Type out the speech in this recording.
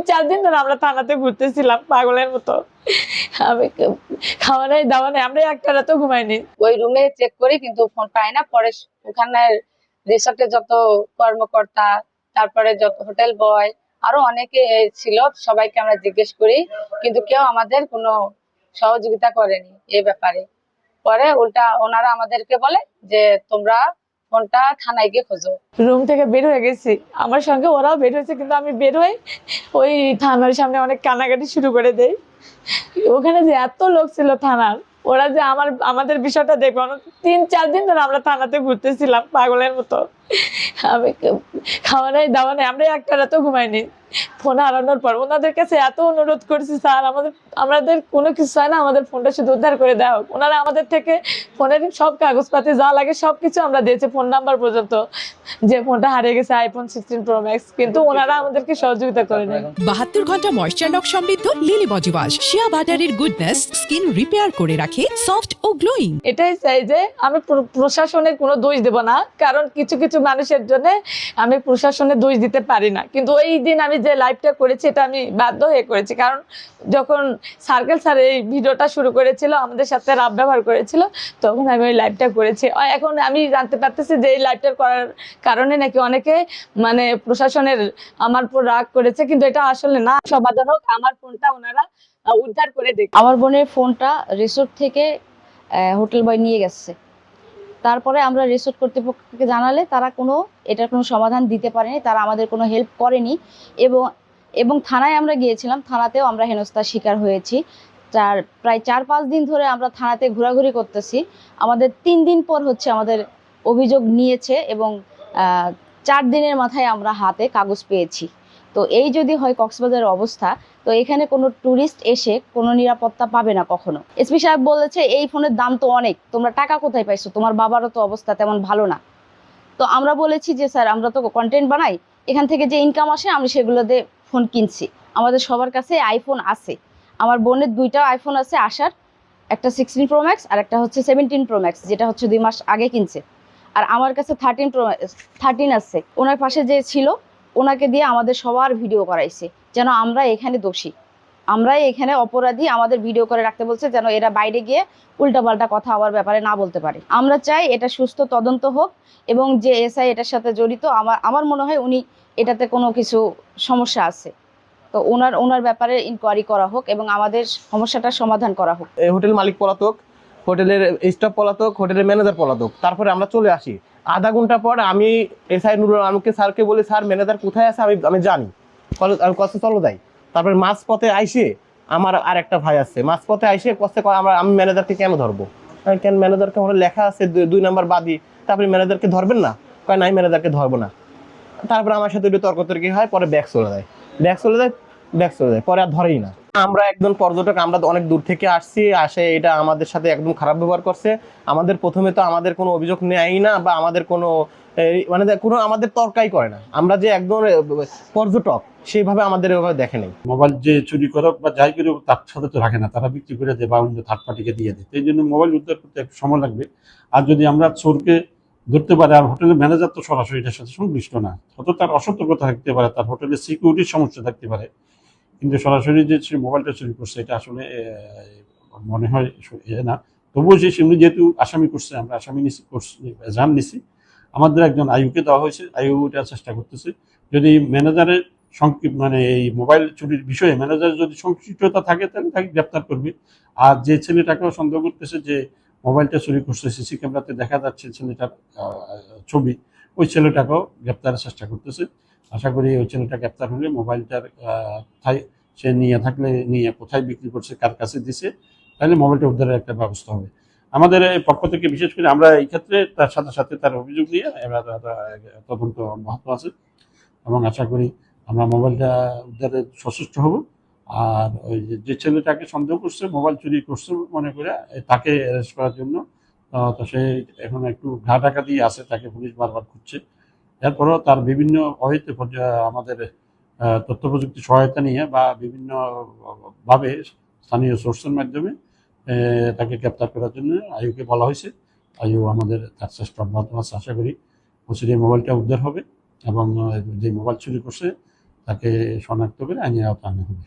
3-4 দিন ধরে আমরা থানাতে ঘুরতেছিলাম পাগলের মতো। আমি খাওয়া নাই দাওয়া নাই, আমরা একটা রাতও ঘুমাইনি। ওই রুমে চেক করি কিন্তু ফোন পাই না। পরে ওখানে রিসোর্টে যত কর্মকর্তা, তারপরে যত হোটেল বয়, আরো অনেকে ছিল, সবাইকে আমরা জিজ্ঞেস করি, কিন্তু কেউ আমাদের কোনো সহযোগিতা করেনি এই ব্যাপারে। পরে উল্টা ওনারা আমাদেরকে বলে যে তোমরা ফোনটা থানায় গিয়ে খোঁজো। রুম থেকে বের হয়ে গেছি, আমার সঙ্গে ওরাও বের হয়েছে, কিন্তু আমি বের হই ওই থানার সামনে অনেক কান্নাকাটি শুরু করে দেই। ওখানে যে এত লোক ছিল থানার, ওরা যে আমাদের বিষয়টা দেখলো না। 3-4 দিন ধরে আমরা থানাতে ঘুরতেছিলাম পাগলের মতো। আমি খাওয়া নাই দাওয়া নাই, আমরা একটা রাতও ঘুমাইনি। ফোন হারানোর পর ওনাদের কাছে এত অনুরোধ করছি, স্যার আমাদের কোনো কিছু হয় না, আমাদের ফোনটা শুধু উদ্ধার করে দেওয়া হোক। ওনারা আমাদের থেকে ফোনের সব কাগজপাতি যা লাগে সবকিছু আমরা দিয়েছি, ফোন নাম্বার পর্যন্ত, যে ফোনটা হারিয়ে গেছে আইফোন 16 প্রো ম্যাক্স, কিন্তু ওনারা আমাদেরকে সহযোগিতা করে নেয়। 72 ঘন্টা ময়েশ্চার লক সমৃদ্ধ লিলি বডি ওয়াশ শিয়া বাটারের গুডনেস স্কিন রিপেয়ার করে রাখে সফট ও গ্লোয়িং। এটাই চাই যে আমি প্রশাসনের কোনো দোষ দেব না, কারণ কিছু কিছু মানুষের জন্য আমি প্রশাসনের দোষ দিতে পারি না। কিন্তু ওই দিন আমি যে লাইভটা করেছি এটা আমি বাধ্য হয়ে করেছি, কারণ যখন সার্কেল স্যার এই ভিডিওটা শুরু করেছিল, আমাদের সাথে রাব ব্যবহার করেছিল, তখন আমি ওই লাইভটা করেছি। এখন আমি জানতে পারতেছি যে এই লাইভটা করার কারণে নাকি অনেকে মানে প্রশাসনের আমার উপর রাগ করেছে, কিন্তু এটা আসলে না। সমাধান হোক, আমার ফোনটা ওনারা উদ্ধার করে দেখ। আমার বোনের ফোনটা রিসোর্ট থেকে হোটেল বয় নিয়ে গেছে। তারপরে আমরা রিসোর্ট কর্তৃপক্ষকে জানালে তারা এটার কোনো সমাধান দিতে পারেনি, তারা আমাদের কোনো হেল্প করেনি। এবং থানায় আমরা গিয়েছিলাম, থানাতেও আমরা হেনস্থার শিকার হয়েছি। প্রায় 4-5 দিন ধরে আমরা থানাতে ঘোরাঘুরি করতেছি। আমাদের 3 দিন পর আমাদের অভিযোগ নিয়েছে এবং 4 দিনের মাথায় আমরা হাতে কাগজ পেয়েছি। তো এই যদি হয় কক্সবাজারের অবস্থা, তো এখানে কোনো ট্যুরিস্ট এসে কোনো নিরাপত্তা পাবে না কখনো। এসপি সাহেব বলেছে এই ফোনের দাম তো অনেক, তোমরা টাকা কোথায় পাইছো, তোমার বাবারও তো অবস্থা তেমন ভালো না। তো আমরা বলেছি যে স্যার আমরা তো কন্টেন্ট বানাই, এখান থেকে যে ইনকাম আসে আমি সেগুলো দিয়ে ফোন কিনছি। আমাদের সবার কাছে আইফোন আছে, আমার বোনের 2টা আইফোন আছে আসার, একটা 16 প্রো ম্যাক্স আর একটা 17 প্রো ম্যাক্স, যেটা 2 মাস আগে কিনছে। আর আমার কাছে 13 আছে। ওনার পাশে যে ছিল ওনাকে দিয়ে আমাদের সবার ভিডিও করাইছে, যেন আমরা এখানে দোষী, আমরাই এখানে অপরাধী, আমাদের ভিডিও করে রাখতে বলছে, যেন এরা বাইরে গিয়ে উল্টাপাল্টা কথা আমার ব্যাপারে না বলতে পারে। আমরা চাই এটা সুস্থ তদন্ত হোক এবং যে এসআই এটার সাথে জড়িত, আমার মনে হয় উনি এটাতে কোনো কিছু সমস্যা আছে, তো ওনার ব্যাপারে ইনকোয়ারি করা হোক এবং আমাদের সমস্যাটার সমাধান করা হোক। হোটেল মালিক পলাতক, হোটেলের স্টাফ পলাতক, হোটেলের ম্যানেজার পলাতক। তারপরে আমরা চলে আসি। আধা ঘন্টা পর আমি এসআই নুরুল আলমকে স্যারকে বলি, স্যার ম্যানেজার কোথায় আছে আমি জানি, আমি কষ্ট চলো যাই। তারপরে মাঝপথে আইসে আমার আর একটা ভাই আছে, মাঝপথে আইসে কষ্টে আমি ম্যানেজারকে কেন ধরবো, কেন ম্যানেজারকে আমার লেখা আছে 2 নম্বর বাদী, তারপরে ম্যানেজারকে ধরবেন না, কয় নাই ম্যানেজারকে ধরবো না। তারপরে আমার সাথে একটু তর্কতর্কি হয়, পরে ব্যাগ চলে যায়, পরে আর ধরেই না। আমরা একজন পর্যটক, আমরা অনেক দূর থেকে আসছি, এটা আমাদের সাথে একদম খারাপ ব্যবহার করছে। আমাদের প্রথমে তো আমাদের কোনো অভিযোগ নেয়ই না, বা আমাদের কোনো আমাদের তর্কাই করে না। আমরা যে একজন পর্যটক সেইভাবে আমাদের ওইভাবে দেখে নেই। মোবাইল যে চুরি করুক বা যাই করুক তার সাথে তো রাখে না, তারা বিক্রি করে দেয় বা অন্য থার্ড পার্টিকে দিয়ে দেয়। এই জন্য মোবাইল উদ্ধার করতে একটু সময় লাগবে। আর যদি আমরা চোরকে ধরতে পারে, আর হোটেলের ম্যানেজার তো সরাসরি এটার সাথে সংশ্লিষ্ট না, হয়তো তার অসতর্কতা থাকতে পারে, তার হোটেলের সিকিউরিটির সমস্যা থাকতে পারে, কিন্তু সরাসরি যে মোবাইলটা চুরি করছে এটা আসলে মনে হয় না। তবুও সেমনি যেহেতু আসামি করছে, আমরা আসামি জান নিছি, আমাদের একজন আইউকে দেওয়া হয়েছে, আইউ এটা চেষ্টা করতেছে। যদি ম্যানেজারের মানে এই মোবাইল চুরির বিষয়ে ম্যানেজারের যদি সংশ্লিষ্টতা থাকে তাহলে তাকে গ্রেপ্তার করবে। আর যে ছেলেটাকেও সন্দেহ করতেছে যে মোবাইলটা চুরি করছে, সিসি ক্যামেরাতে দেখা যাচ্ছে ছেলেটার ছবি, ওই ছেলেটাকেও গ্রেপ্তারের চেষ্টা করতেছে। আশা করি ওই ছেলেটা গ্রেপ্তার হলে মোবাইলটার সে নিয়ে কোথায় বিক্রি করছে, কার কাছে দিছে, তাহলে মোবাইলটা উদ্ধারের একটা ব্যবস্থা হবে। আমাদের পক্ষ থেকে বিশেষ করে আমরা এই ক্ষেত্রে তার সাথে সাথে তার অভিযোগ নিয়ে তদন্ত অব্যাহত আছে এবং আশা করি আমরা মোবাইলটা উদ্ধারে সচেষ্ট হব। আর ওই যে ছেলেটাকে সন্দেহ করছে মোবাইল চুরি করছে মনে করে, তাকে অ্যারেস্ট করার জন্য তো সে এখন একটু ঘা ঢাকা দিয়ে আছে, তাকে পুলিশ বারবার খুঁজছে। এরপরেও তার বিভিন্ন অহিতে আমাদের তথ্য প্রযুক্তি সহায়তা নিয়ে বা বিভিন্ন ভাবে স্থানীয় সোর্সের মাধ্যমে তাকে গ্রেপ্তার করার জন্য আইউকে বলা হয়েছে। আইউ আমাদের তার চেষ্টা অব্যাহত আছে। আশা করি মোবাইলটা উদ্ধার হবে এবং যে মোবাইল চুরি করছে তাকে শনাক্ত করে আইনের আওতায় আনা হবে।